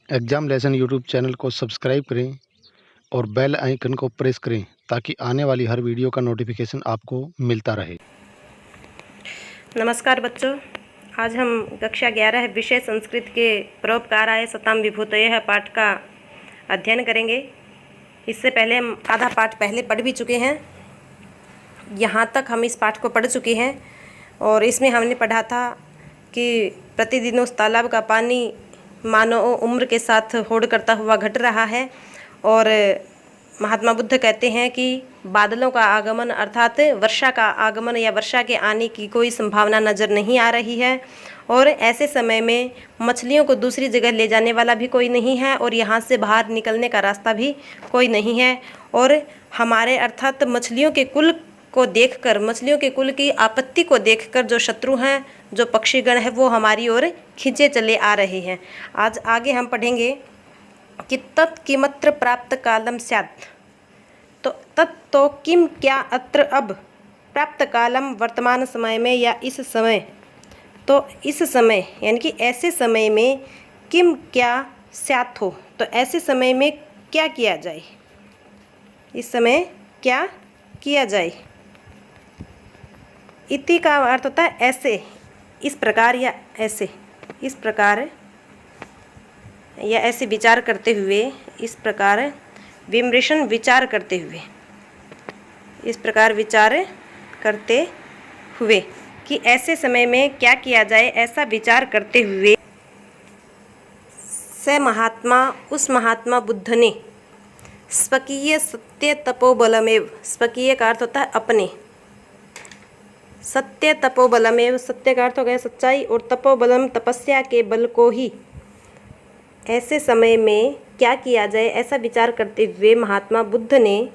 Exam lesson YouTube channel को subscribe करें और बेल आइकन को प्रेस करें ताकि आने वाली हर वीडियो का नोटिफिकेशन आपको मिलता रहे। नमस्कार बच्चों, आज हम कक्षा 11 विषय संस्कृत के परोपकाराय सताम विभूतयः पाठ का अध्ययन करेंगे। इससे पहले हम आधा पाठ पहले पढ़ भी चुके हैं। यहाँ तक हम इस पाठ को पढ़ चुके हैं और इसमें हमने पढ़ा था कि प्रतिदिन उस तालाब का पानी मानो उम्र के साथ होड़ करता हुआ घट रहा है और महात्मा बुद्ध कहते हैं कि बादलों का आगमन अर्थात वर्षा का आगमन या वर्षा के आने की कोई संभावना नज़र नहीं आ रही है और ऐसे समय में मछलियों को दूसरी जगह ले जाने वाला भी कोई नहीं है और यहाँ से बाहर निकलने का रास्ता भी कोई नहीं है और हमारे अर्थात मछलियों के कुल को देखकर, मछलियों के कुल की आपत्ति को देखकर जो शत्रु हैं, जो पक्षीगण है, वो हमारी ओर खींचे चले आ रहे हैं। आज आगे हम पढ़ेंगे कि तत् किमत्र प्राप्त कालम स्यात्। तो तत् तो किम क्या अत्र अब प्राप्त कालम वर्तमान समय में या इस समय, तो इस समय यानी कि ऐसे समय में किम क्या स्यात् हो, तो ऐसे समय में क्या किया जाए, इस समय क्या किया जाए। इति का अर्थ होता है ऐसे, इस प्रकार या ऐसे, इस प्रकार या ऐसे विचार करते हुए, इस प्रकार विमर्शन विचार करते हुए, इस प्रकार विचार करते हुए कि ऐसे समय में क्या किया जाए, ऐसा विचार करते हुए स महात्मा, उस महात्मा बुद्ध ने स्वकीय सत्य तपोबलमेव, स्वकीय का अर्थ होता है अपने, सत्य तपोबलमेव, सत्य का अर्थ हो गया सच्चाई और तपोबलम तपस्या के बल को ही ऐसे समय में क्या किया जाए ऐसा विचार करते हुए महात्मा बुद्ध ने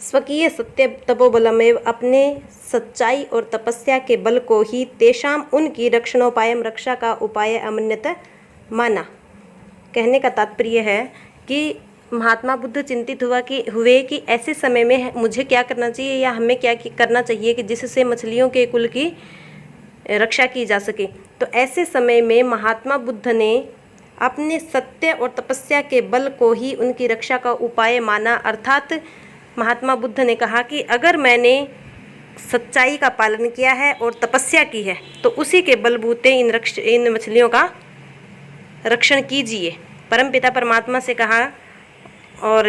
स्वकीय सत्य तपोबलमेव, अपने सच्चाई और तपस्या के बल को ही तेषाम उनकी रक्षणोपायम, रक्षा का उपाय अमन्यत माना। कहने का तात्पर्य है कि महात्मा बुद्ध चिंतित हुए कि ऐसे समय में मुझे क्या करना चाहिए या हमें क्या करना चाहिए कि जिससे मछलियों के कुल की रक्षा की जा सके। तो ऐसे समय में महात्मा बुद्ध ने अपने सत्य और तपस्या के बल को ही उनकी रक्षा का उपाय माना। अर्थात महात्मा बुद्ध ने कहा कि अगर मैंने सच्चाई का पालन किया है और तपस्या की है तो उसी के बलबूते इन मछलियों का रक्षण कीजिए। परमपिता परमात्मा से कहा और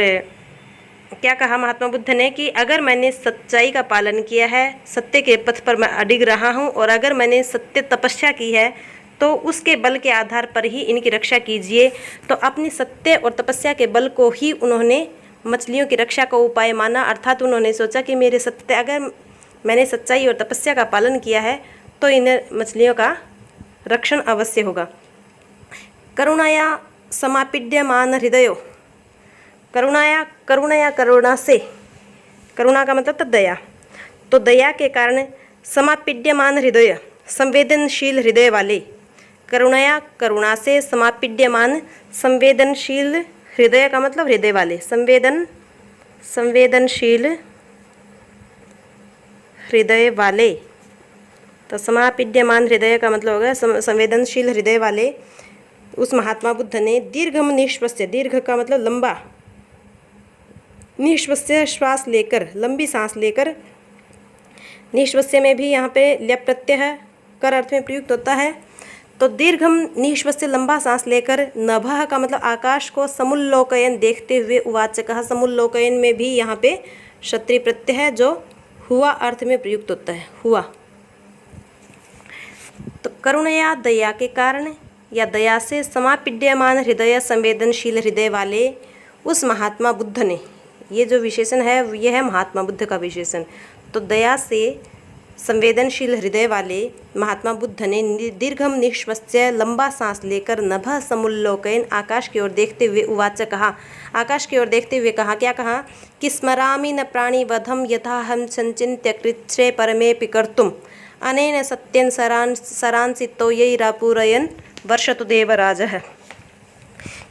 क्या कहा महात्मा बुद्ध ने कि अगर मैंने सच्चाई का पालन किया है, सत्य के पथ पर मैं अडिग रहा हूँ और अगर मैंने सत्य तपस्या की है तो उसके बल के आधार पर ही इनकी रक्षा कीजिए। तो अपनी सत्य और तपस्या के बल को ही उन्होंने मछलियों की रक्षा का उपाय माना। अर्थात उन्होंने सोचा कि मेरे सत्य, अगर मैंने सच्चाई और तपस्या का पालन किया है तो इन मछलियों का रक्षण अवश्य होगा। करुणाया समापीड्यमान हृदयो, करुणा से, करुणा का मतलब तो दया, तो दया के कारण समापीड्यमान हृदय, संवेदनशील हृदय वाले, करुणा से समापीड्यमान, संवेदनशील हृदय का मतलब हृदय वाले, संवेदनशील हृदय वाले, तो समापीड्यमान हृदय का मतलब होगा संवेदनशील हृदय वाले उस महात्मा बुद्ध ने दीर्घम निश्वस्य, दीर्घ का मतलब लंबा, निश्वस्य श्वास लेकर, लंबी सांस लेकर, निश्वस्य में भी यहाँ पे ल्यप प्रत्यय है, कर अर्थ में प्रयुक्त होता है। तो दीर्घम निश्वस्य, लंबा सांस लेकर, नभः का मतलब आकाश को, समुल्लोकयन देखते हुए, उवाच कहा, समुल्लोकयन में भी यहाँ पे क्षत्रिय प्रत्यय है जो हुआ अर्थ में प्रयुक्त होता है, हुआ। तो करुणया, दया के कारण या दया से, समापीड्यमान हृदय, संवेदनशील हृदय वाले उस महात्मा बुद्ध ने, ये जो विशेषण है ये है महात्मा बुद्ध का विशेषण। तो दया से संवेदनशील हृदय वाले महात्मा बुद्ध ने दीर्घम निश्वस्य, लंबा सांस लेकर, नभः समुल्लोकयन, आकाश की ओर देखते हुए, उवाच कहा, आकाश की ओर देखते हुए कहा, क्या कहा कि स्मरामि न प्राणिवधम यथाहं संचिन्त्य कृच्छ्रे परमे पिकर्तुम अनेन सत्यं सरांसितो यैरापूरयन् वर्षतु देवराजः।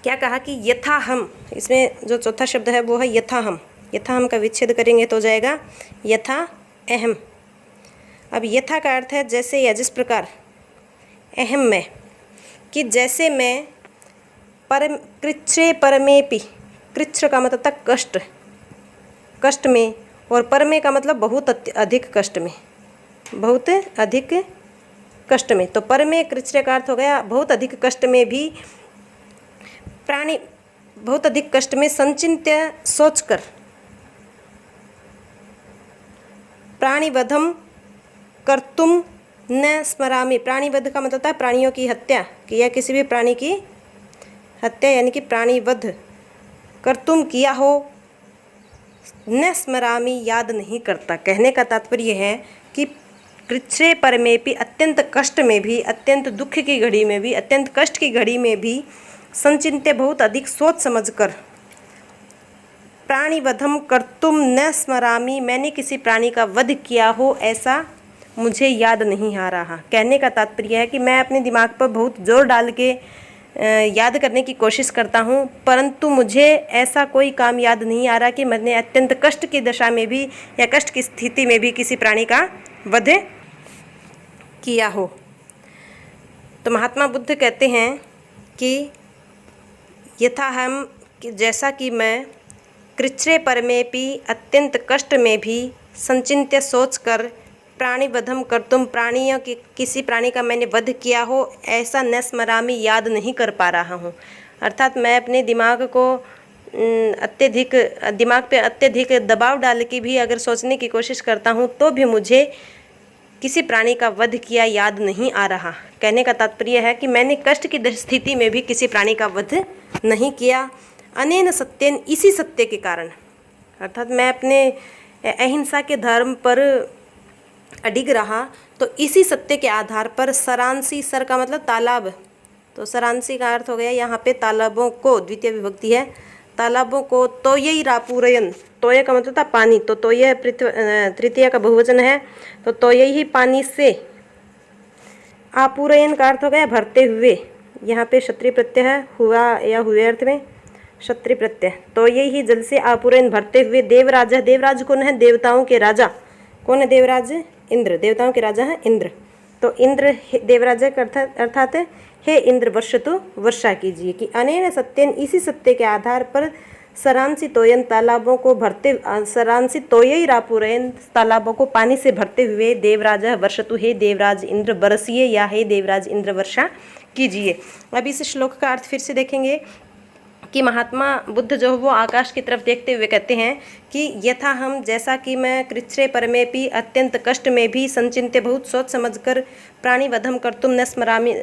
क्या कहा कि यथा हम, इसमें जो चौथा शब्द है वो है यथा हम, यथा हम का विच्छेद करेंगे तो जाएगा यथा अहम। अब यथा का अर्थ है जैसे या जिस प्रकार, अहम में कि जैसे मैं कृच्छ्रे परमेपि, कृच्छ का मतलब था कष्ट, कष्ट में, और परमे का मतलब बहुत अधिक कष्ट में, बहुत अधिक कष्ट में। तो परमे कृच्छ्रे का अर्थ हो गया बहुत अधिक कष्ट में भी प्राणी, बहुत अधिक कष्ट में संचिंत्य सोचकर प्राणिवधम कर्तुम न स्मरामि। प्राणिवध का मतलब था प्राणियों की हत्या की, या किसी भी प्राणी की हत्या यानी कि प्राणिवध कर्तुम किया हो, न स्मरामि याद नहीं करता। कहने का तात्पर्य है कि कृच्छ्रे परमेपि अत्यंत कष्ट में भी, अत्यंत दुख की घड़ी में भी, अत्यंत कष्ट की घड़ी में भी संचिंत्य बहुत अधिक सोच समझकर प्राणिवधम कर्तुम न स्मरामि, मैंने किसी प्राणी का वध किया हो ऐसा मुझे याद नहीं आ रहा। कहने का तात्पर्य है कि मैं अपने दिमाग पर बहुत जोर डाल के याद करने की कोशिश करता हूँ, परंतु मुझे ऐसा कोई काम याद नहीं आ रहा कि मैंने अत्यंत कष्ट की दशा में भी या कष्ट की स्थिति में भी किसी प्राणी का वध किया हो। तो महात्मा बुद्ध कहते हैं कि यथा हम, जैसा कि मैं कृच्छ्रे परमेपि अत्यंत कष्ट में भी संचिंत्य सोचकर प्राणिवधम कर्तुम, प्राणियों की किसी प्राणी का मैंने वध किया हो ऐसा न स्मरामि याद नहीं कर पा रहा हूँ। अर्थात मैं अपने दिमाग को दिमाग पे अत्यधिक दबाव डाल के भी अगर सोचने की कोशिश करता हूँ तो भी मुझे किसी प्राणी का वध किया याद नहीं आ रहा। कहने का तात्पर्य है कि मैंने कष्ट की स्थिति में भी किसी प्राणी का वध नहीं किया। अनेन सत्येन, इसी सत्य के कारण, अर्थात मैं अपने अहिंसा के धर्म पर अडिग रहा, तो इसी सत्य के आधार पर सरांसी, सर का मतलब तालाब, तो सरांसी का अर्थ हो गया यहाँ पे तालाबों को, द्वितीय विभक्ति है, तालाबों को तोयई रापूरयन, तोय का मतलब था पानी, तो तोय तृतीय का बहुवचन है, तो तोयई ही पानी से, आपूरयन का अर्थ हो गया भरते हुए, यहाँ पे क्षत्रिय प्रत्यय है, हुआ या हुए अर्थ में क्षत्रिय प्रत्यय, तो यही जल से आपूरयन भरते हुए देवराज है। देवराज कौन है? देवताओं के राजा। कौन है देवराज? इंद्र। देवताओं के राजा है इंद्र। तो इंद्र देवराजा का अर्थात हे इंद्र वर्षतु, वर्षा कीजिए। कि अनेन सत्यन, इसी सत्य के आधार पर सरांसी तोयन, तालाबों को भरते, सरांसी तोयई रापूरयन, तालाबों को पानी से भरते हुए देवराजा वर्षतु, हे देवराज इंद्र बरसिए, या हे देवराज इंद्र वर्षा कीजिए। अब इस श्लोक का अर्थ फिर से देखेंगे कि महात्मा बुद्ध जो वो आकाश की तरफ देखते हुए कहते हैं कि यथा हम, जैसा कि मैं कृच्छ्रे परमेपि अत्यंत कष्ट में भी संचिंत्य बहुत सोच समझकर प्राणिवधम कर्तुम न स्मरामि,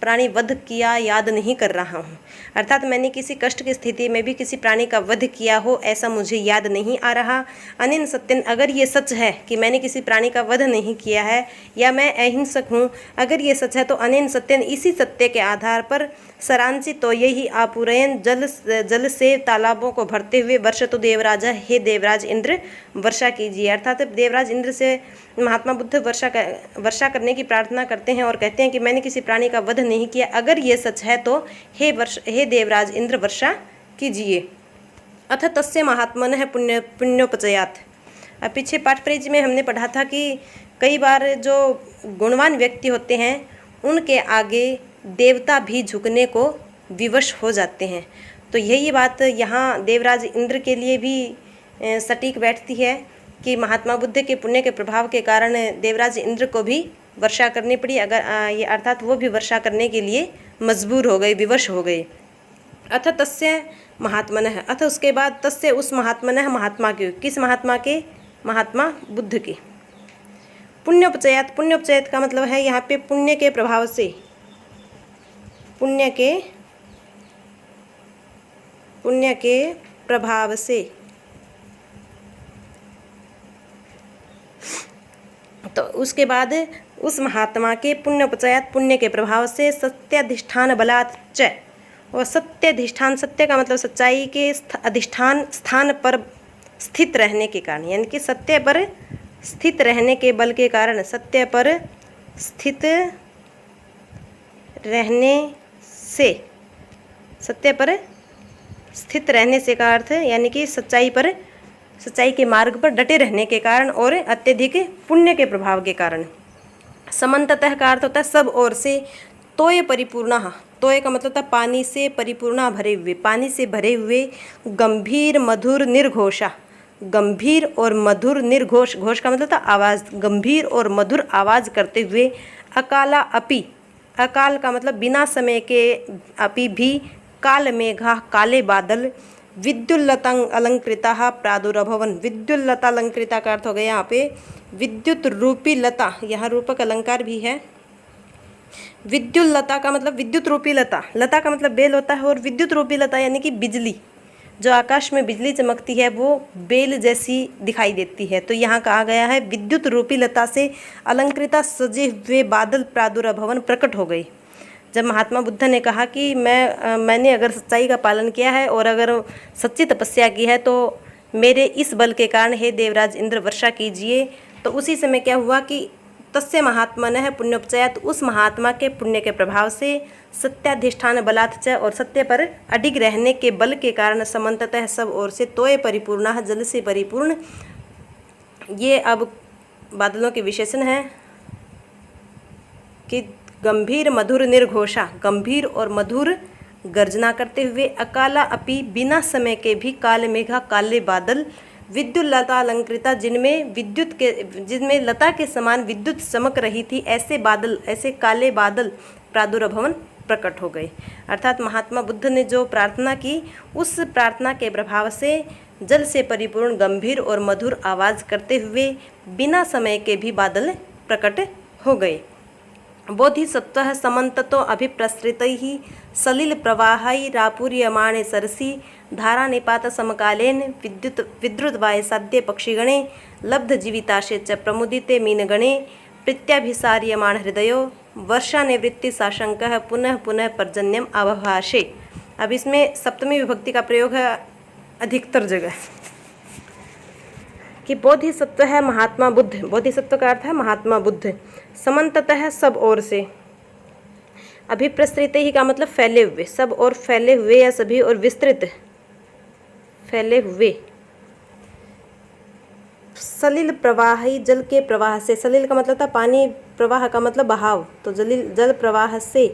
प्राणी वध किया याद नहीं कर रहा हूँ। अर्थात मैंने किसी कष्ट की स्थिति में भी किसी प्राणी का वध किया हो ऐसा मुझे याद नहीं आ रहा। अनेन सत्यन, अगर ये सच है कि मैंने किसी प्राणी का वध नहीं किया है या मैं अहिंसक हूँ, अगर ये सच है तो अनेन सत्यन, इसी सत्य के आधार पर सरांसी तो यही आपूरयन, जल से तालाबों को भरते हुए वर्ष तो देवराजा, हे देवराज इंद्र वर्षा कीजिए। अर्थात देवराज इंद्र से महात्मा बुद्ध वर्षा करने की प्रार्थना करते हैं और कहते हैं कि मैंने किसी प्राणी का वध नहीं किया, अगर ये सच है तो हे देवराज इंद्र वर्षा कीजिए। अथ तस्य महात्मनः पुण्योपचयात्। अब पीछे पाठ पेज में हमने पढ़ा था कि कई बार जो गुणवान व्यक्ति होते हैं उनके आगे देवता भी झुकने को विवश हो जाते हैं। तो यही बात यहाँ देवराज इंद्र के लिए भी सटीक बैठती है कि महात्मा बुद्ध के पुण्य के प्रभाव के कारण देवराज इंद्र को भी वर्षा करनी पड़ी, अगर ये अर्थात वो भी वर्षा करने के लिए मजबूर हो गए, विवश हो गए। अथ तस्य महात्मनः, अथ उसके बाद तस्य उस महात्मनः, महात्मा के, किस महात्मा के? महात्मा बुद्ध के। पुण्योपचयात, पुण्योपचयात का मतलब है यहाँ पे पुण्य के प्रभाव से, पुण्य के प्रभाव से। तो उसके बाद उस महात्मा के पुण्योपचयात, पुण्य के प्रभाव से सत्याधिष्ठान बलात् च, और सत्याधिष्ठान, सत्य का मतलब सच्चाई के अधिष्ठान स्थान पर स्थित रहने के कारण, यानी कि सत्य पर स्थित रहने के बल के कारण, सत्य पर स्थित रहने से, सत्य पर स्थित रहने से का अर्थ है यानी कि सच्चाई के मार्ग पर डटे रहने के कारण और अत्यधिक पुण्य के प्रभाव के कारण। समन्ततः का अर्थ होता है सब ओर से, तोय परिपूर्ण, तोय का मतलब था पानी से परिपूर्ण भरे हुए, पानी से भरे हुए गंभीर मधुर निर्घोषा, गंभीर और मधुर निर्घोष, घोष का मतलब था आवाज़, गंभीर और मधुर आवाज़ करते हुए अकाला अपि, अकाल का मतलब बिना समय के, अपि भी, काल मेघा काले बादल, विद्युल्लता अलंकृता प्रादुर्भवन, विद्युल्लता अलंकृता का अर्थ हो गया यहाँ पे विद्युत रूपी लता, यहाँ रूपक अलंकार भी है। विद्युल्लता का मतलब विद्युत रूपी लता, लता का मतलब बेल होता है, और विद्युत रूपी लता यानी कि बिजली, जो आकाश में बिजली चमकती है वो बेल जैसी दिखाई देती है। तो यहाँ कहा गया है विद्युत रूपी लता से अलंकृता सजे हुए बादल प्रादुर्भवन, प्रकट हो गई। जब महात्मा बुद्ध ने कहा कि मैंने अगर सच्चाई का पालन किया है और अगर सच्ची तपस्या की है तो मेरे इस बल के कारण हे देवराज इंद्र वर्षा कीजिए, तो उसी समय क्या हुआ कि तस्य महात्मनः पुण्योपचयात्, उस महात्मा के पुण्य के प्रभाव से सत्याधिष्ठान बलात् च, और सत्य पर अडिग रहने के बल के कारण समन्ततः सब ओर से तोय परिपूर्ण, जल से परिपूर्ण। ये अब बादलों के विशेषण हैं कि गंभीर मधुर निर्घोषा, गंभीर और मधुर गर्जना करते हुए, अकाला अपि, बिना समय के भी, काल मेघा काले बादल, विद्युल्लता अलंकृता, जिनमें लता के समान विद्युत चमक रही थी, ऐसे बादल, ऐसे काले बादल प्रादुर्भवन, प्रकट हो गए। अर्थात महात्मा बुद्ध ने जो प्रार्थना की, उस प्रार्थना के प्रभाव से जल से परिपूर्ण गंभीर और मधुर आवाज़ करते हुए बिना समय के भी बादल प्रकट हो गए। बोधिसत्वः समन्ततो अभिप्रसृतैः सलिल प्रवाहैरापूर्यमाणे सरसि धारानिपात समकालेन विद्रुतवायसाद्ये पक्षिगणे लब्धजीविताशे च प्रमुदिते मीनगणे प्रत्याभिसार्यमाण हृदयो वर्षानिवृत्ति साशंकः पुनः पुनः पर्जन्यम अवभाषे। अब इसमें सप्तमी विभक्ति का प्रयोग है अधिकतर जगह कि बोधिसत्व है महात्मा बुद्ध, बोधिसत्व का अर्थ है महात्मा बुद्ध, समन्ततः सब ओर से, अभिप्रसृत ही का मतलब फैले हुए, सब और फैले हुए या सभी और विस्तृत फैले हुए, सलिल प्रवाही, जल के प्रवाह से, सलिल का मतलब था पानी, प्रवाह का मतलब बहाव, तो जल प्रवाह से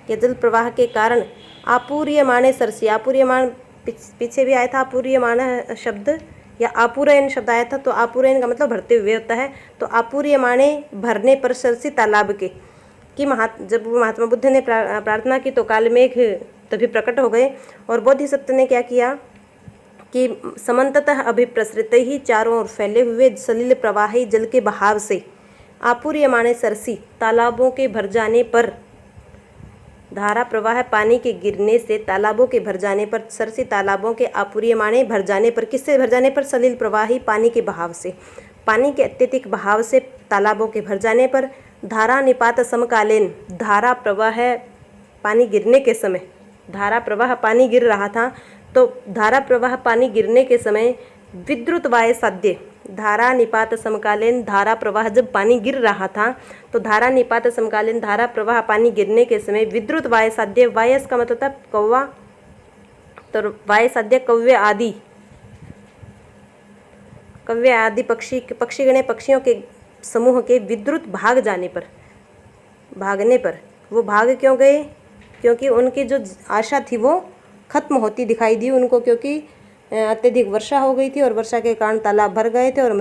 या जल प्रवाह के कारण, आपूर्यमाणे सरसी, आपूर्यमान पीछे भी आया था, आपूर्यमाण शब्द या आपूर्यन शब्द आया था, तो आपूर्यन का मतलब भरते हुए होता है, तो आपूर्यमाणे भरने पर सरसी तालाब के, कि जब महात्मा बुद्ध ने प्रार्थना की तो कालमेघ तभी प्रकट हो गए। और बोधिसत्व ने क्या किया कि समन्ततः अभिप्रसृत ही, चारों ओर फैले हुए सलिल प्रवाही जल के बहाव से, आपूर्यमाणे सरसी, तालाबों के भर जाने पर, धारा प्रवाह पानी के गिरने से तालाबों के भर जाने पर, सरसी तालाबों के आपूर्यमाणे भर जाने पर, किससे भर जाने पर, सलिल प्रवाही पानी के बहाव से, पानी के अत्यधिक बहाव से तालाबों के भर जाने पर, धारा निपात समकालीन, धारा प्रवाह पानी गिरने के समय, धारा प्रवाह पानी गिर रहा था, तो धारा प्रवाह पानी गिरने के समय विद्युत वाय साध्य, धारा निपात समकालीन, धारा प्रवाह जब पानी गिर रहा था तो धारा निपात समकालीन, धारा प्रवाह पानी गिरने के समय विद्युत वाय साध्य, वायस का मतलब था कौवा, तो वाय साध्य कौवे आदि, कौवे आदि पक्षीगणे, पक्षियों के समूह के विद्युत भाग जाने पर, भागने पर, वो भाग क्यों गए, क्योंकि उनकी जो आशा थी वो खत्म होती दिखाई दी उनको, क्योंकि अत्यधिक वर्षा हो गई थी और वर्षा के कारण तालाब भर गए थे और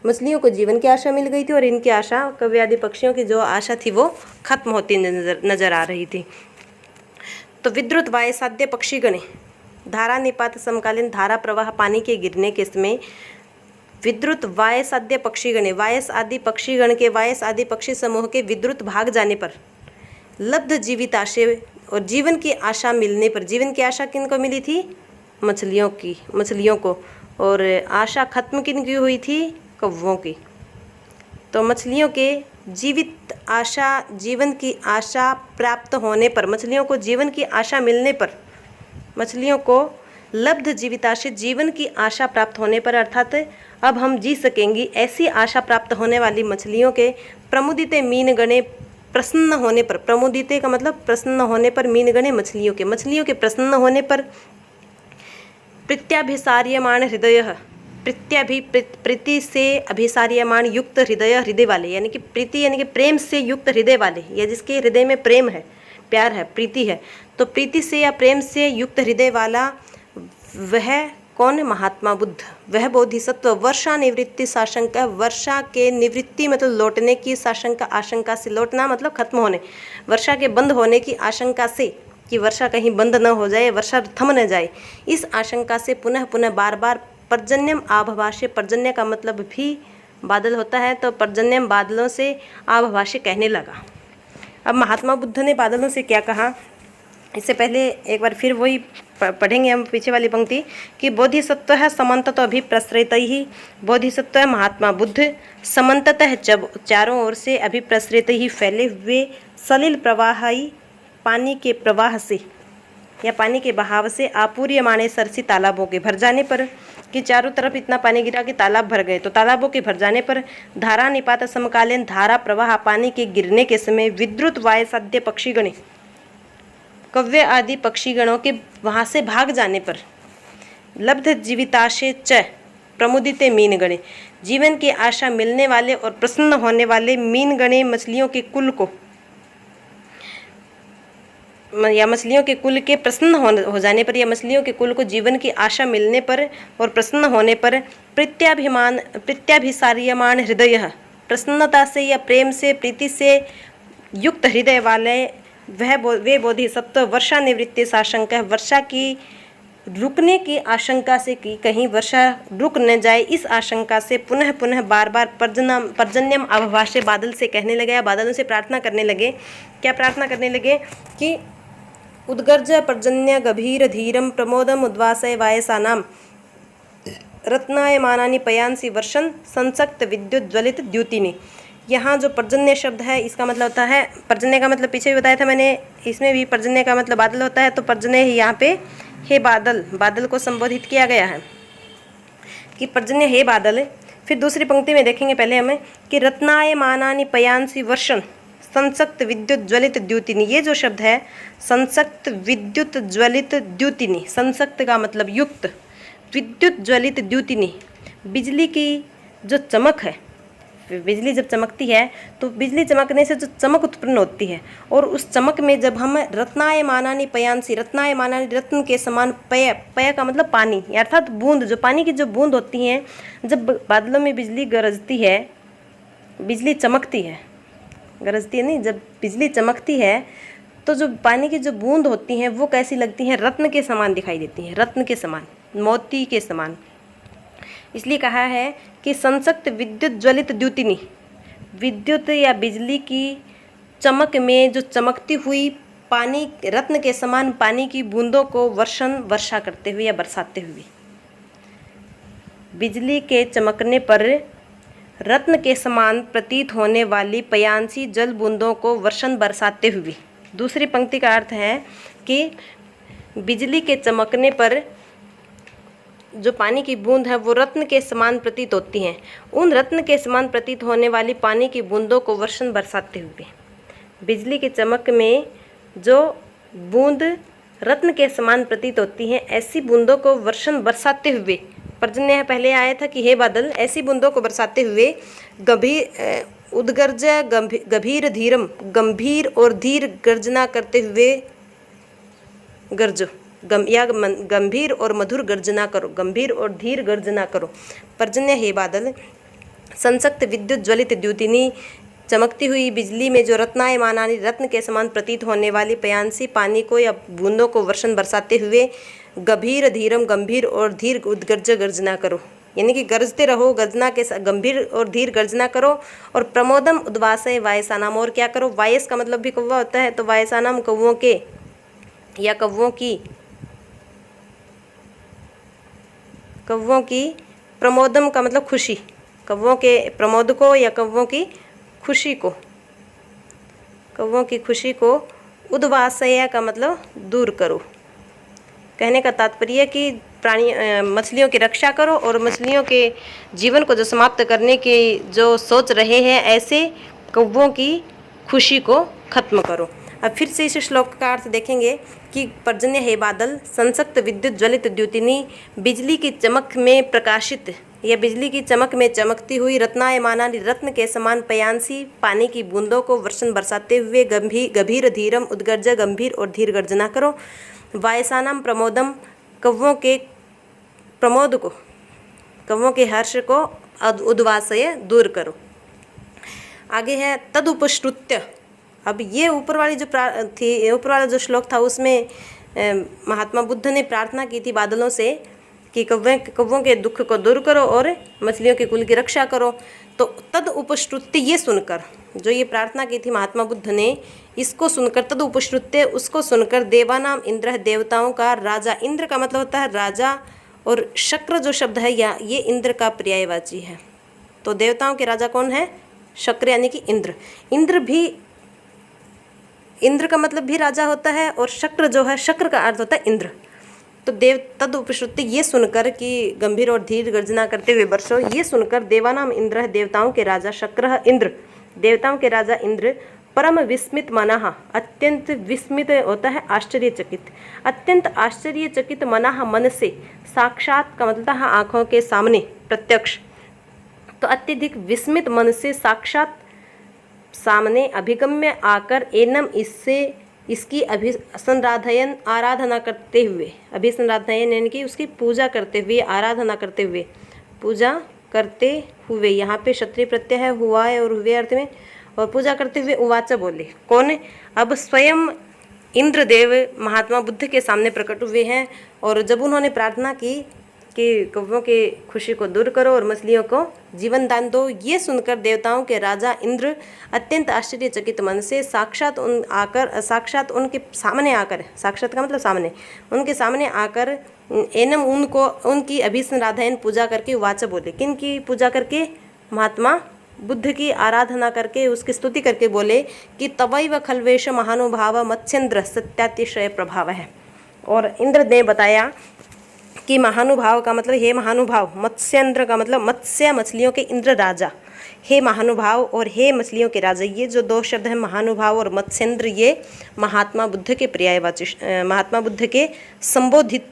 मछलियों को जीवन की आशा मिल गई थी, और इनकी आशा, कौवे आदि पक्षियों की जो आशा थी वो खत्म होती नजर आ रही थी। तो विद्युत वाय साध्य पक्षीगणे, धारा निपात समकालीन, धारा प्रवाह पानी के गिरने के समय विद्युत वाय साध्य पक्षीगणे, वायस आदि पक्षीगण के, वायस आदि पक्षी समूह के विद्युत भाग जाने पर, लब्ध जीवित आशय, और जीवन की आशा मिलने पर, जीवन की आशा किनको मिली थी, मछलियों को, और आशा खत्म किन की हुई थी, कौवों की। तो मछलियों के जीवित आशा, जीवन की आशा प्राप्त होने पर, मछलियों को जीवन की आशा मिलने पर, मछलियों को लब्ध जीविताशय, जीवन की आशा प्राप्त होने पर, अर्थात अब हम जी सकेंगी ऐसी आशा प्राप्त होने वाली मछलियों के प्रमुदिते मीनगणे, प्रसन्न होने पर, प्रमुदिते का मतलब प्रसन्न होने पर, मीनगणे मछलियों के प्रसन्न होने पर, प्रत्याभिसार्यमाण हृदय, प्रीति से अभिसार्यमाण युक्त हृदय वाले, यानी कि प्रीति यानी कि प्रेम से युक्त हृदय वाले, या जिसके हृदय में प्रेम है, प्यार है, प्रीति है, तो प्रीति से या प्रेम से युक्त हृदय वाला वह कौन है? महात्मा बुद्ध। वह बोधिसत्व वर्षा निवृत्ति साशंका, वर्षा के निवृत्ति मतलब लौटने की, साशंका आशंका से, लौटना मतलब खत्म होने, वर्षा के बंद होने की आशंका से, कि वर्षा कहीं बंद न हो जाए, वर्षा थम न जाए, इस आशंका से पुनः पुनः बार बार पर्जन्यम आभभाष्य, पर्जन्य का मतलब भी बादल होता है, तो पर्जन्यम बादलों से आभभाष्य कहने लगा। अब महात्मा बुद्ध ने बादलों से क्या कहा, इससे पहले एक बार फिर वही पढ़ेंगे हम पीछे वाली पंक्ति कि बोधिसत्व समन्तत अभिप्रसृत ही, बोधिसत्व महात्मा बुद्ध समन्ततः जब चारों ओर से अभिप्रसृत ही फैले हुए सलिल प्रवाही पानी के प्रवाह से या पानी के बहाव से आपूर्यमाणे सरसी तालाबों के भर जाने पर, कि चारों तरफ इतना पानी गिरा कि तालाब भर गए, तो तालाबों के भर जाने पर धारा निपात समकालीन धारा प्रवाह पानी के गिरने के समय विद्रुत वायसाध्य पक्षीगण, कव्य आदि पक्षीगणों के वहाँ से भाग जाने पर, लब्ध जीविताशे च प्रमुदिते मीनगणे, जीवन की आशा मिलने वाले और प्रसन्न होने वाले मीनगणे मछलियों के कुल को, या मछलियों के कुल के प्रसन्न हो जाने पर, या मछलियों के कुल को जीवन की आशा मिलने पर और प्रसन्न होने पर प्रत्याभिसार्यमाण हृदय, प्रसन्नता से या प्रेम से प्रीति से युक्त हृदय वाले वे बोधिसत्व वर्षा निवृत्ति साशंका, वर्षा की रुकने की आशंका से, कि कहीं वर्षा रुक न जाए, इस आशंका से पुनः पुनः बार बार पर्जन्यम आभभाष्य बादल से कहने लगे, या बादलों से प्रार्थना करने लगे। क्या प्रार्थना करने लगे? कि उद्गर्ज पर्जन्य गभीर धीरम प्रमोदम उद्वासय वायसानाम रत्नायमानानि पयांसी वर्षन संसक्त विद्युत ज्वलित द्युतिनी। यहाँ जो पर्जन्य शब्द है इसका मतलब होता है, पर्जन्य का मतलब पीछे भी बताया था मैंने, इसमें भी पर्जन्य का मतलब बादल होता है, तो पर्जन्य यहाँ पे हे बादल, बादल को संबोधित किया गया है कि पर्जन्य हे बादल। फिर दूसरी पंक्ति में देखेंगे पहले हमें कि रत्नायमानानि पयांसी वर्षन संसक्त विद्युत ज्वलित द्युतिनी। ये जो शब्द है संसक्त विद्युत ज्वलित द्युतिनी, संसक्त का मतलब युक्त, विद्युत ज्वलित द्युतिनी, बिजली की जो चमक है, बिजली जब चमकती है तो बिजली चमकने से जो चमक उत्पन्न होती है, और उस चमक में जब हम रत्नायमानानि पयांसी, रत्नायमानानि रत्न के समान, पय, पय का मतलब पानी, अर्थात बूंद, जो पानी की जो बूंद होती हैं, जब बादलों में बिजली गरजती है, बिजली चमकती है, गरजती है नहीं, जब बिजली चमकती है तो जो पानी की जो बूंद होती हैं वो कैसी लगती हैं? रत्न के समान दिखाई देती हैं, रत्न के समान, मोती के समान। इसलिए कहा है कि संसक्त विद्युत ज्वलित द्युतिनी, विद्युत या बिजली की चमक में जो चमकती हुई पानी, रत्न के समान पानी की बूंदों को वर्षा करते हुए या बरसाते हुए, बिजली के चमकने पर रत्न के समान प्रतीत होने वाली पयांसी जल बूंदों को वर्षण बरसाते हुए। दूसरी पंक्ति का अर्थ है कि बिजली के चमकने पर जो पानी की बूंद है वो रत्न के समान प्रतीत होती हैं, उन रत्न के समान प्रतीत होने वाली पानी की बूंदों को वर्षण बरसाते हुए। बिजली की चमक में जो बूंद रत्न के समान प्रतीत होती हैं, ऐसी बूंदों को वर्षण बरसाते हुए, पर्जन्य पहले आया था कि हे बादल, ऐसी बूंदों को बरसाते हुए उद्गर्ज गंभीर धीरम, गंभीर और धीर गर्जना करते हुए गर्जो, या गंभीर और मधुर गर्जना करो, गंभीर और धीर गर्जना करो। पर्जन्य हे बादल, संसक्त विद्युत ज्वलित द्युतिनी, चमकती हुई बिजली में जो रत्नायमानानि रत्न के समान प्रतीत होने वाली पयांसी पानी को या बूंदों को वर्षण बरसाते हुए गंभीर धीरम, गंभीर और धीर उद्गर्ज गर्जना करो, यानी कि गरजते रहो, गर्जना के गंभीर और धीर गर्जना करो। और प्रमोदम उद्वासय वायसानाम, और क्या करो? वायस का मतलब भी कौवा होता है, तो वायसानाम कौवों के या कौवों की, प्रमोदम का मतलब खुशी, कौवों के प्रमोद को या कौवों की खुशी को, कौवों की खुशी को, उद्वासय का मतलब दूर करो। कहने का तात्पर्य कि मछलियों की रक्षा करो और मछलियों के जीवन को जो समाप्त करने की जो सोच रहे हैं, ऐसे कौवों की खुशी को खत्म करो। अब फिर से इस श्लोक का अर्थ देखेंगे कि पर्जन्य हे बादल, संसक्त विद्युत ज्वलित द्युतिनी, बिजली की चमक में प्रकाशित यह बिजली की चमक में चमकती हुई रत्नायमाना रत्न के समान पयांसी पानी की बूंदों को वर्षण बरसाते हुए गंभीर धीरम उद्गर्ज गंभीर और धीर गर्जना करो। वायसानम प्रमोदम कव्वों के प्रमोद को कव्वों के हर्ष को उद्वासय दूर करो। आगे है तदुपश्रुत्य। अब ये ऊपर वाली ऊपर वाला जो श्लोक था उसमें महात्मा बुद्ध ने प्रार्थना की थी बादलों से कि कव्वों के दुख को दूर करो और मछलियों के कुल की रक्षा करो। तो तद उपश्रुत्य ये सुनकर, जो ये प्रार्थना की थी महात्मा बुद्ध ने, इसको सुनकर, तद उपश्रुत्य उसको सुनकर, देवानाम इंद्र देवताओं का राजा, इंद्र का मतलब होता है राजा, और शक्र जो शब्द है या ये इंद्र का पर्यायवाची है। तो देवताओं के राजा कौन है? शक्र यानी कि इंद्र। इंद्र का मतलब भी राजा होता है, और शक्र जो है, शक्र का अर्थ होता है इंद्र। तो तद उपश्रुत्य ये सुनकर कि गंभीर और धीर गर्जना करते हुए वर्षो, ये सुनकर देवानाम इंद्र देवताओं के राजा, शक्र इंद्र देवताओं के राजा इंद्र, परम विस्मित मनाह अत्यंत विस्मित होता है आश्चर्यचकित, अत्यंत आश्चर्यचकित मनाह मन से, साक्षात का मतलब है आँखों के सामने प्रत्यक्ष, तो अत्यधिक विस्मित मन से साक्षात सामने अभिगम्य आकर एनम इसकी अभिसंराधयन आराधना करते हुए, अभिसंराधयन यानी कि उसकी पूजा करते हुए, आराधना करते हुए, पूजा करते हुए, यहाँ पे क्षत्रिय प्रत्यय है, हुआ है और हुए अर्थ में, और पूजा करते हुए उवाच बोले। कौन? अब स्वयं इंद्रदेव महात्मा बुद्ध के सामने प्रकट हुए हैं, और जब उन्होंने प्रार्थना की कि कव्वों के खुशी को दूर करो और मछलियों को जीवन दान दो, ये सुनकर देवताओं के राजा इंद्र अत्यंत आश्चर्यचकित मन से साक्षात उनके सामने आकर, साक्षात का मतलब सामने, उनके सामने आकर एनम उनको उनकी अभिसंराधयन पूजा करके वाचा बोले। किन की पूजा करके? महात्मा बुद्ध की आराधना करके, उसकी स्तुति करके बोले कि तवैव खल्वेश महानुभाव मत्स्येन्द्र सत्यातिशय प्रभाव है। और इंद्र ने बताया कि महानुभाव का मतलब हे महानुभाव, मत्स्येन्द्र का मतलब मत्स्य मछलियों के इंद्र राजा, हे महानुभाव और हे मछलियों के राजा, ये जो दो शब्द हैं महानुभाव और मत्स्येन्द्र, ये महात्मा बुद्ध के पर्यायवाची, महात्मा बुद्ध के संबोधित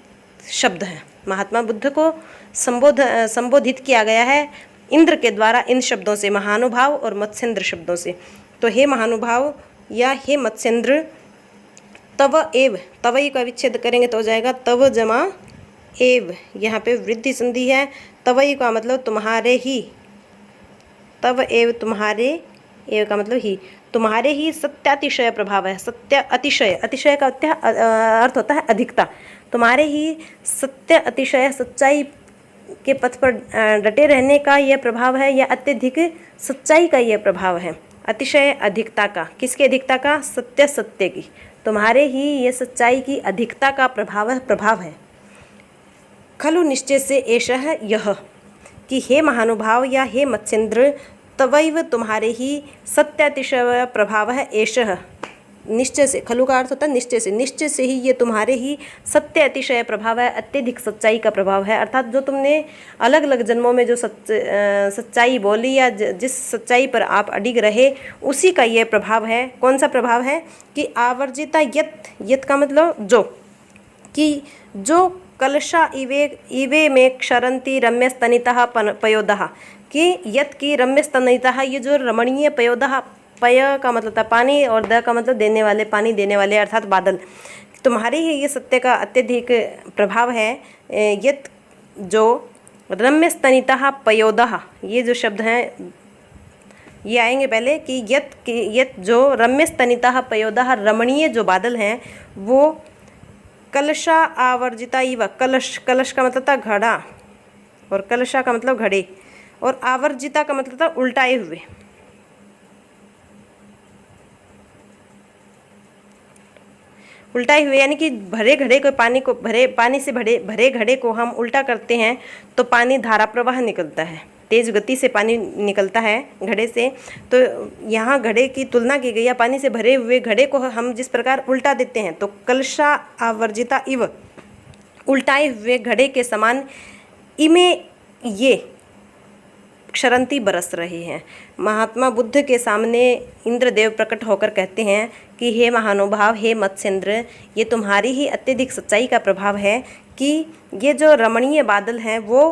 शब्द हैं। महात्मा बुद्ध को संबोधित किया गया है इंद्र के द्वारा इन शब्दों से, महानुभाव और मत्स्येन्द्र शब्दों से। तो हे महानुभाव या हे मत्स्येन्द्र, तव एव, तवई का विच्छेद करेंगे तो हो जाएगा तव जमा एव, यहाँ पे वृद्धि संधि है। तवई का मतलब तुम्हारे ही, तव एव तुम्हारे, एव का मतलब ही, तुम्हारे ही सत्यातिशय प्रभाव है। सत्य अतिशय, अतिशय का अर्थ होता है अधिकता। तुम्हारे ही सत्य अतिशय, सच्चाई के पथ पर डटे रहने का यह प्रभाव है, या अत्यधिक सच्चाई का यह प्रभाव है। अतिशय अधिकता का, किसकी अधिकता का? सत्य, सत्य की। तुम्हारे ही ये सच्चाई की अधिकता का प्रभाव है। खलु निश्चय से एषः यह, कि हे महानुभाव या हे मत्स्येन्द्र, तवैव तुम्हारे ही सत्यातिशय प्रभाव है। एषः निश्चय से, खलु का अर्थ होता है निश्चय से, निश्चय से ही ये तुम्हारे ही सत्य अतिशय प्रभाव है, अत्यधिक सच्चाई का प्रभाव है। अर्थात जो तुमने अलग अलग जन्मों में जो सच्चाई बोली या जिस सच्चाई पर आप अडिग रहे, उसी का ये प्रभाव है। कौन सा प्रभाव है? कि आवर्जिता यत का मतलब जो, कि जो कलशा इवे में क्षरंती रम्यस्तनितः पयोदः, कि यत की रम्यस्तनितः, ये जो रमणीय पयोदः, पय का मतलब था पानी और द का मतलब देने वाले, पानी देने वाले अर्थात बादल, तुम्हारे ही ये सत्य का अत्यधिक प्रभाव है। यत जो रम्यस्तनितः पयोदः, ये जो शब्द हैं ये आएंगे पहले, कि यत जो रम्यस्तनितः पयोदः, रमणीय जो बादल हैं वो कलशा आवर्जिता इव, कलश, कलश का मतलब था घड़ा, और कलशा का मतलब घड़े, और आवर्जिता का मतलब था उल्टाए हुए। उल्टाए हुए यानी कि भरे घड़े को, पानी से भरे घड़े को हम उल्टा करते हैं तो पानी धारा प्रवाह निकलता है, तेज गति से पानी निकलता है घड़े से। तो यहाँ घड़े की तुलना की गई है, पानी से भरे हुए घड़े को हम जिस प्रकार उल्टा देते हैं, तो कलशा आवर्जिता इव, उल्टाए हुए घड़े के समान, इमे ये क्षरंती बरस रहे हैं। महात्मा बुद्ध के सामने इंद्रदेव प्रकट होकर कहते हैं कि हे महानुभाव, हे मत्स्येन्द्र, ये तुम्हारी ही अत्यधिक सच्चाई का प्रभाव है कि ये जो रमणीय बादल हैं वो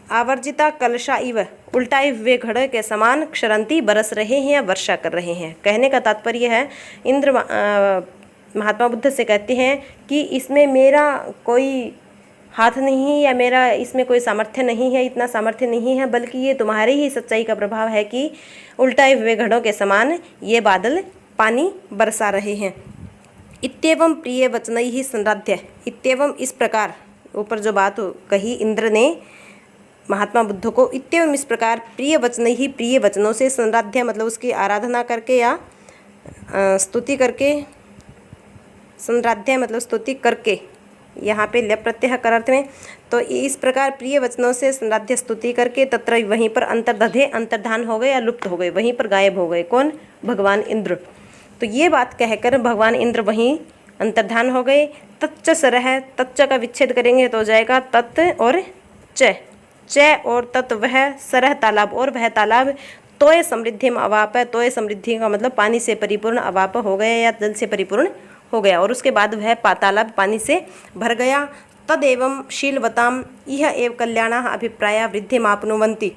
आवर्जिता कलशा इव, उल्टाए हुए घड़े के समान क्षरंती बरस रहे हैं या वर्षा कर रहे हैं। कहने का तात्पर्य है, इंद्र महात्मा बुद्ध से कहते हैं कि इसमें मेरा कोई हाथ नहीं या मेरा इसमें कोई सामर्थ्य नहीं है, इतना सामर्थ्य नहीं है, बल्कि ये तुम्हारी ही सच्चाई का प्रभाव है कि उल्टाए हुए घड़ों के समान ये बादल पानी बरसा रहे हैं। इत्येवं प्रिय वचनैः ही संराध्य, इत्येवं इस प्रकार, ऊपर जो बात कही इंद्र ने महात्मा बुद्ध को, इत्येवं इस प्रकार प्रिय वचनैः ही, प्रिय वचनों से, संराध्य मतलब उसकी आराधना करके या स्तुति करके, संराध्य मतलब स्तुति करके, यहाँ पे लय प्रत्यय कर अर्थ में, तो इस प्रकार प्रिय वचनों से संराध्य स्तुति करके तत्र वहीं पर अंतर्दधे, अंतर्धान हो गए या लुप्त हो गए, वहीं पर गायब हो गए। कौन? भगवान इंद्र। तो ये बात कहकर भगवान इंद्र वहीं अंतर्धान हो गए। तच्च सरह, तच्च का विच्छेद करेंगे तो हो जाएगा तत् और च, च और तत् वह, सरह तालाब और वह तालाब, तोय समृद्धि में अवाप है, तोय समृद्धि का मतलब पानी से परिपूर्ण, अवाप हो गया या जल से परिपूर्ण हो गया, और उसके बाद वह तालाब पानी से भर गया। तदेवं शीलवताम यह एव कल्याणा अभिप्राया वृद्धिमाप्नुवन्ति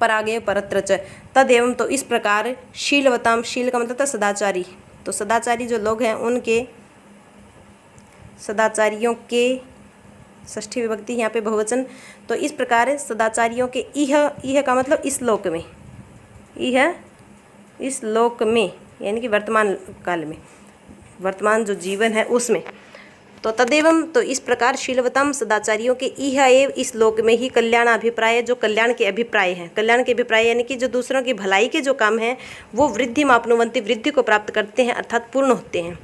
परागे परत्र च, तदेवं तो इस प्रकार, शीलवताम, शील का मतलब था सदाचारी, तो सदाचारी जो लोग हैं उनके, सदाचारियों के, षष्ठी विभक्ति यहाँ पे बहुवचन, तो इस प्रकार सदाचारियों के, इह का मतलब इस लोक में, इह इस लोक में यानी कि वर्तमान काल में, वर्तमान जो जीवन है उसमें, तो तदेवं तो इस प्रकार शीलवतम सदाचारियों के, इह एव इस लोक में ही, कल्याण अभिप्राय जो कल्याण के अभिप्राय हैं, कल्याण के अभिप्राय यानी कि जो दूसरों की भलाई के जो काम हैं वो वृद्धि मापनुवंती, वृद्धि को प्राप्त करते हैं अर्थात पूर्ण होते हैं।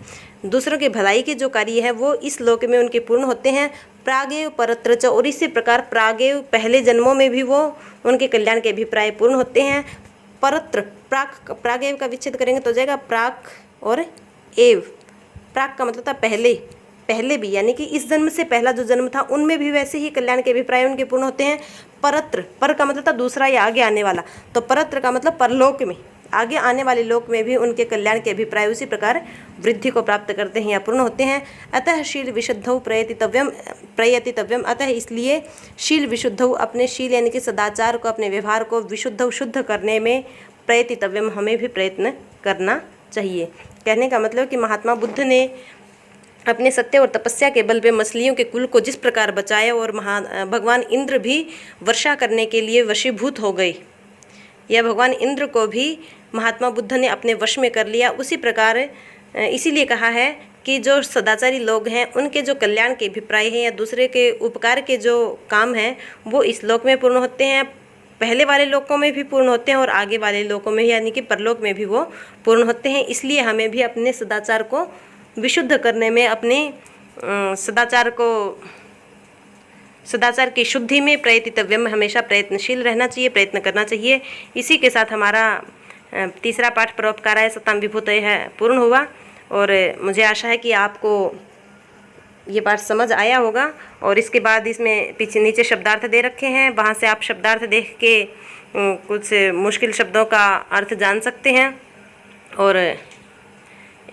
दूसरों के भलाई के जो कार्य है वो इस लोक में उनके पूर्ण होते हैं। प्रागेव परत्र च, और इसी प्रकार प्रागेव पहले जन्मों में भी वो उनके कल्याण के अभिप्राय पूर्ण होते हैं। परत्र, प्राक, प्रागेव का विच्छेद करेंगे तो हो जाएगा प्राक और एव, प्राक का मतलब था पहले, पहले भी यानी कि इस जन्म से पहला जो जन्म था उनमें भी वैसे ही कल्याण के अभिप्राय उनके पूर्ण होते हैं। परत्र, पर का मतलब था दूसरा या आगे आने वाला, तो परत्र का मतलब परलोक में, आगे आने वाले लोक में भी उनके कल्याण के अभिप्राय उसी प्रकार वृद्धि को प्राप्त करते हैं या पूर्ण होते हैं। अतः शील विशुद्धौ प्रयतितव्यम, अतः इसलिए शील विशुद्धौ, अपने शील यानी कि सदाचार को, अपने व्यवहार को विशुद्धौ शुद्ध करने में प्रयतितव्यम, हमें भी प्रयत्न करना चाहिए। कहने का मतलब कि महात्मा बुद्ध ने अपने सत्य और तपस्या के बल पे मछलियों के कुल को जिस प्रकार बचाया और भगवान इंद्र भी वर्षा करने के लिए वशीभूत हो गए, या भगवान इंद्र को भी महात्मा बुद्ध ने अपने वश में कर लिया, उसी प्रकार इसीलिए कहा है कि जो सदाचारी लोग हैं उनके जो कल्याण के अभिप्राय हैं या दूसरे के उपकार के जो काम हैं वो इस लोक में पूर्ण होते हैं, पहले वाले लोकों में भी पूर्ण होते हैं और आगे वाले लोकों में यानी कि परलोक में भी वो पूर्ण होते हैं। इसलिए हमें भी अपने सदाचार को विशुद्ध करने में, अपने सदाचार की शुद्धि में प्रयतितव्य में हमेशा प्रयत्नशील रहना चाहिए, प्रयत्न करना चाहिए। इसी के साथ हमारा तीसरा पाठ परोपकाराय सताम विभूतय है पूर्ण हुआ, और मुझे आशा है कि आपको ये पाठ समझ आया होगा। और इसके बाद इसमें पीछे नीचे शब्दार्थ दे रखे हैं, वहाँ से आप शब्दार्थ देख के कुछ मुश्किल शब्दों का अर्थ जान सकते हैं। और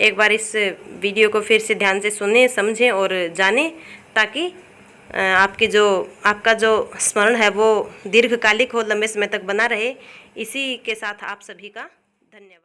एक बार इस वीडियो को फिर से ध्यान से सुने, समझें और जानें, ताकि आपका जो स्मरण है वो दीर्घकालिक हो, लंबे समय तक बना रहे। इसी के साथ आप सभी का धन्यवाद।